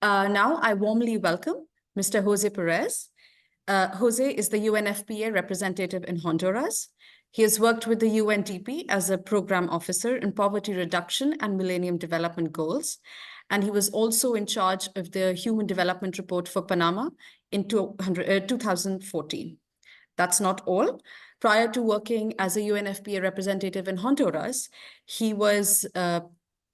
Now, I warmly welcome Mr. Jose Perez. Jose is the UNFPA representative in Honduras. He has worked with the UNDP as a program officer in poverty reduction and Millennium Development Goals. And he was also in charge of the Human Development Report for Panama in 2014. That's not all. Prior to working as a UNFPA representative in Honduras, he was a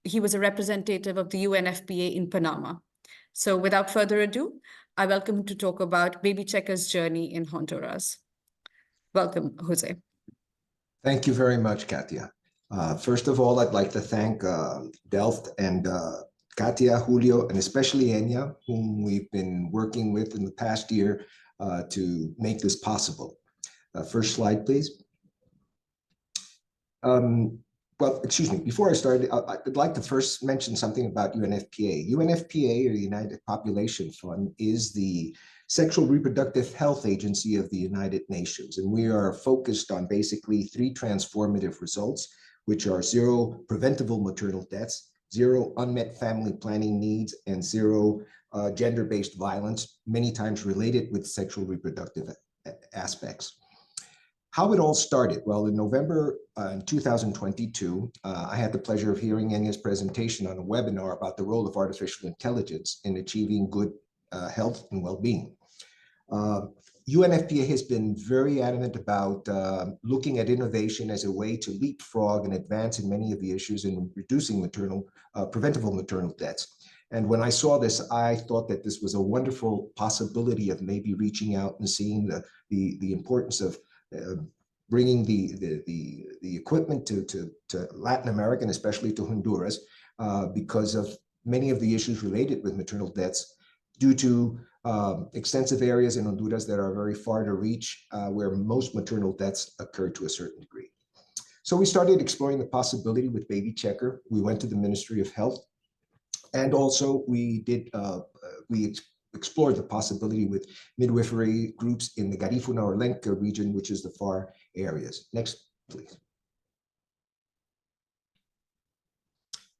representative of the UNFPA in Panama. So without further ado, I welcome him to talk about BabyChecker's journey in Honduras. Welcome, Jose. Thank you very much, Katia. First of all, I'd like to thank Delft and Katia, Julio, and especially Enya, whom we've been working with in the past year to make this possible. First slide, please. Well, excuse me, before I start, I'd like to first mention something about UNFPA. UNFPA, or the United Population Fund, is the sexual reproductive health agency of the United Nations. And we are focused on basically 3 transformative results, which are 0 preventable maternal deaths, 0 unmet family planning needs, and 0 gender-based violence, many times related with sexual reproductive aspects. How it all started? Well, in November 2022, I had the pleasure of hearing Enya's presentation on a webinar about the role of artificial intelligence in achieving good health and well-being. UNFPA has been very adamant about looking at innovation as a way to leapfrog and advance in many of the issues in reducing preventable maternal deaths. And when I saw this, I thought that this was a wonderful possibility of maybe reaching out and seeing the importance of bringing the equipment to Latin America, and especially to Honduras, because of many of the issues related with maternal deaths due to extensive areas in Honduras that are very far to reach, where most maternal deaths occur to a certain degree. So we started exploring the possibility with BabyChecker. We went to the Ministry of Health, and also we explored the possibility with midwifery groups in the Garifuna or Lenca region, which is the far areas. Next, please.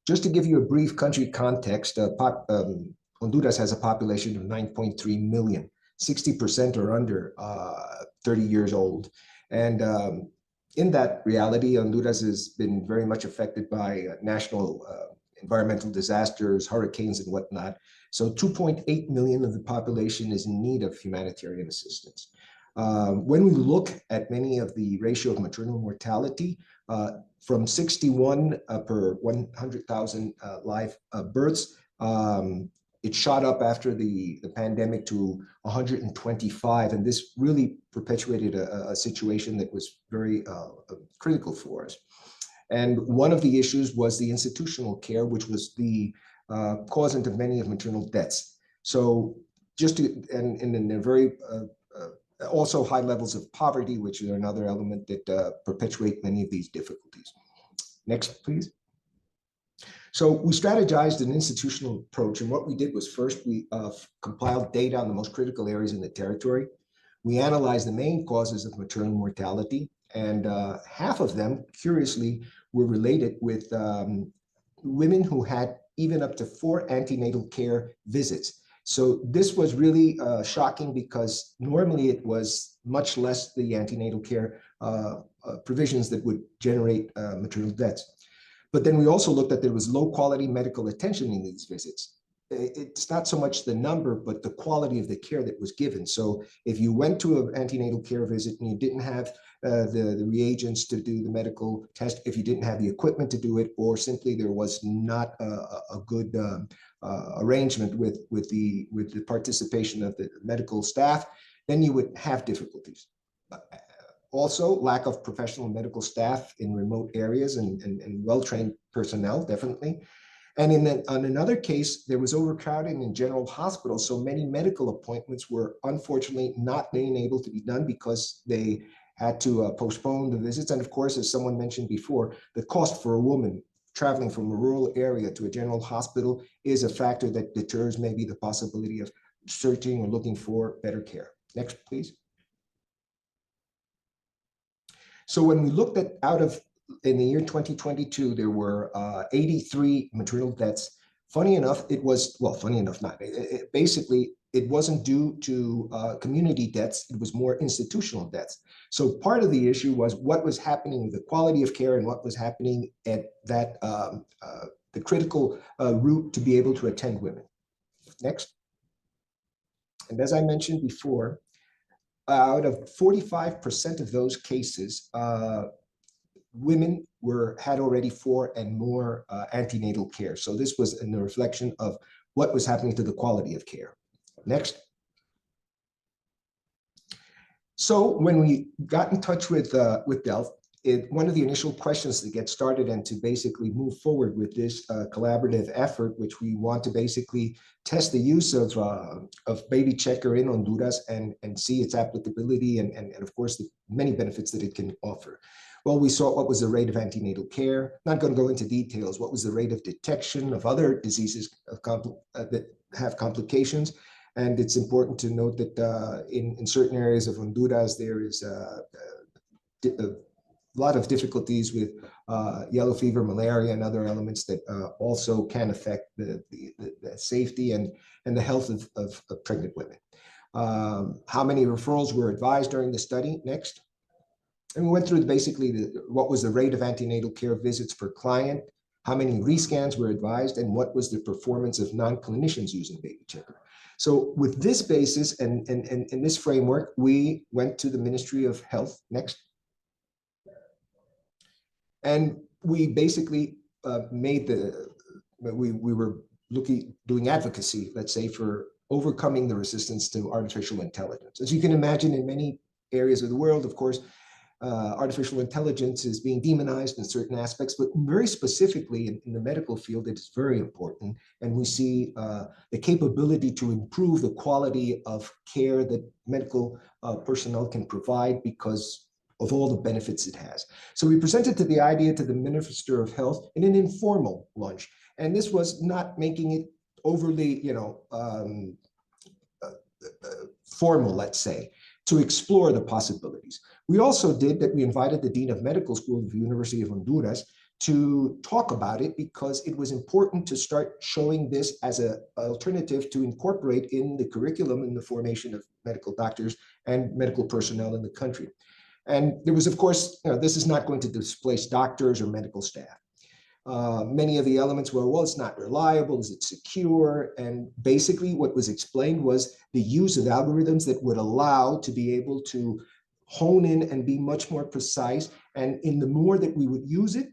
Just to give you a brief country context, Honduras has a population of 9.3 million. 60% are under 30 years old. And in that reality, Honduras has been very much affected by national environmental disasters, hurricanes, and whatnot. So 2.8 million of the population is in need of humanitarian assistance. When we look at many of the ratio of maternal mortality, from 61 per 100,000 live births, it shot up after the pandemic to 125. And this really perpetuated a situation that was very critical for us. And one of the issues was the institutional care, which was the causant of many of maternal deaths. So just to, and in a very, also high levels of poverty, which are another element that perpetuate many of these difficulties. Next, please. So we strategized an institutional approach, and what we did was first we compiled data on the most critical areas in the territory. We analyzed the main causes of maternal mortality, and half of them, curiously, were related with women who had even up to 4 antenatal care visits. So this was really shocking, because normally it was much less the antenatal care provisions that would generate maternal deaths. But then we also looked at there was low quality medical attention in these visits. It's not so much the number, but the quality of the care that was given. So if you went to an antenatal care visit and you didn't have the reagents to do the medical test, if you didn't have the equipment to do it, or simply there was not a good arrangement with the participation of the medical staff, then you would have difficulties. Also, lack of professional medical staff in remote areas and well-trained personnel, definitely. And on another case, there was overcrowding in general hospitals. So many medical appointments were unfortunately not being able to be done because they had to postpone the visits. And of course, as someone mentioned before, the cost for a woman traveling from a rural area to a general hospital is a factor that deters maybe the possibility of searching or looking for better care. Next, please. So when we looked at in the year 2022, there were 83 maternal deaths Funny enough, it was, well, funny enough, not. Basically, it wasn't due to community deaths, it was more institutional deaths. So part of the issue was what was happening with the quality of care and what was happening at that, the critical route to be able to attend women. Next. And as I mentioned before, out of 45% of those cases, women had already 4 and more antenatal care. So this was in the reflection of what was happening to the quality of care. Next. So when we got in touch with Delft, one of the initial questions to get started and to basically move forward with this collaborative effort, which we want to basically test the use of BabyChecker in Honduras and see its applicability and of course the many benefits that it can offer. Well, we saw what was the rate of antenatal care. Not going to go into details. What was the rate of detection of other diseases that have complications? And it's important to note that in certain areas of Honduras, there is a lot of difficulties with yellow fever, malaria, and other elements that also can affect the safety and the health of pregnant women. How many referrals were advised during the study? Next. And we went through basically what was the rate of antenatal care visits per client, how many rescans were advised, and what was the performance of non-clinicians using BabyChecker. So with this basis and in this framework, we went to the Ministry of Health. Next. And we basically we were doing advocacy, let's say, for overcoming the resistance to artificial intelligence. As you can imagine, in many areas of the world, of course, artificial intelligence is being demonized in certain aspects, but very specifically in the medical field, it is very important. And we see the capability to improve the quality of care that medical personnel can provide because of all the benefits it has. So we presented the idea to the Minister of Health in an informal lunch. And this was not making it overly, formal, let's say, to explore the possibilities. We also we invited the Dean of Medical School of the University of Honduras to talk about it because it was important to start showing this as an alternative to incorporate in the curriculum in the formation of medical doctors and medical personnel in the country. And there was, of course, this is not going to displace doctors or medical staff. Many of the elements were, well, it's not reliable, is it secure? And basically what was explained was the use of algorithms that would allow to be able to hone in and be much more precise. And in the more that we would use it,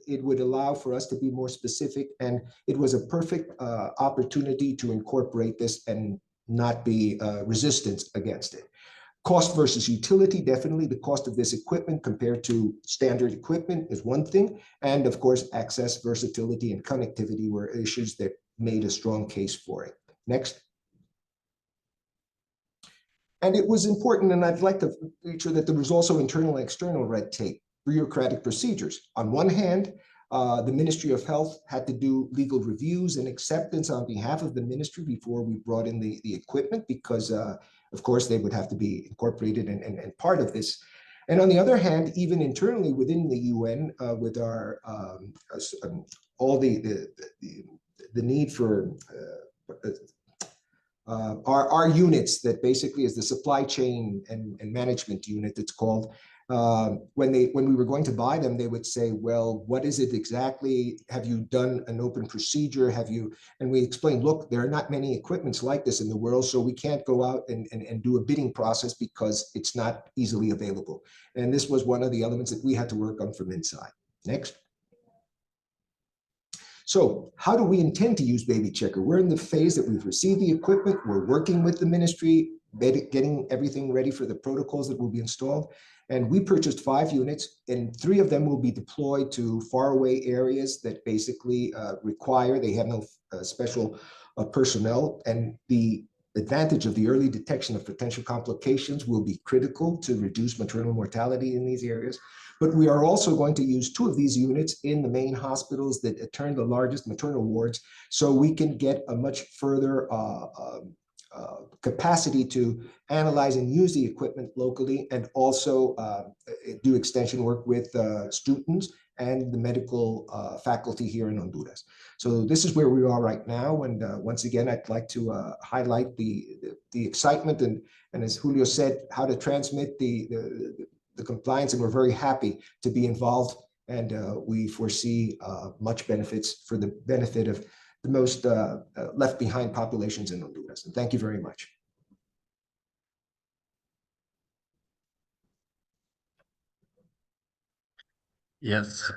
it would allow for us to be more specific. And it was a perfect opportunity to incorporate this and not be resistant against it. Cost versus utility, definitely the cost of this equipment compared to standard equipment is one thing. And of course, access, versatility, and connectivity were issues that made a strong case for it. Next. And it was important, and I'd like to make sure that there was also internal and external red tape, bureaucratic procedures. On one hand, the Ministry of Health had to do legal reviews and acceptance on behalf of the ministry before we brought in the equipment because of course, they would have to be incorporated and part of this. And on the other hand, even internally within the UN, with our all the need for our units that basically is the supply chain and management unit, it's called. When we were going to buy them, they would say, well, what is it exactly? Have you done an open procedure? And we explained, look, there are not many equipments like this in the world, so we can't go out and do a bidding process because it's not easily available. And this was one of the elements that we had to work on from inside. Next. So how do we intend to use BabyChecker? We're in the phase that we've received the equipment. We're working with the ministry, getting everything ready for the protocols that will be installed. And we purchased 5 units, and 3 of them will be deployed to faraway areas that basically they have no special personnel. And the advantage of the early detection of potential complications will be critical to reduce maternal mortality in these areas. But we are also going to use 2 of these units in the main hospitals that turn the largest maternal wards, so we can get a much further capacity to analyze and use the equipment locally, and also do extension work with students and the medical faculty here in Honduras. So this is where we are right now. And once again, I'd like to highlight the excitement and as Julio said, how to transmit the compliance. And we're very happy to be involved. And we foresee much benefits for the benefit of the most left behind populations in Honduras. And thank you very much. Yes,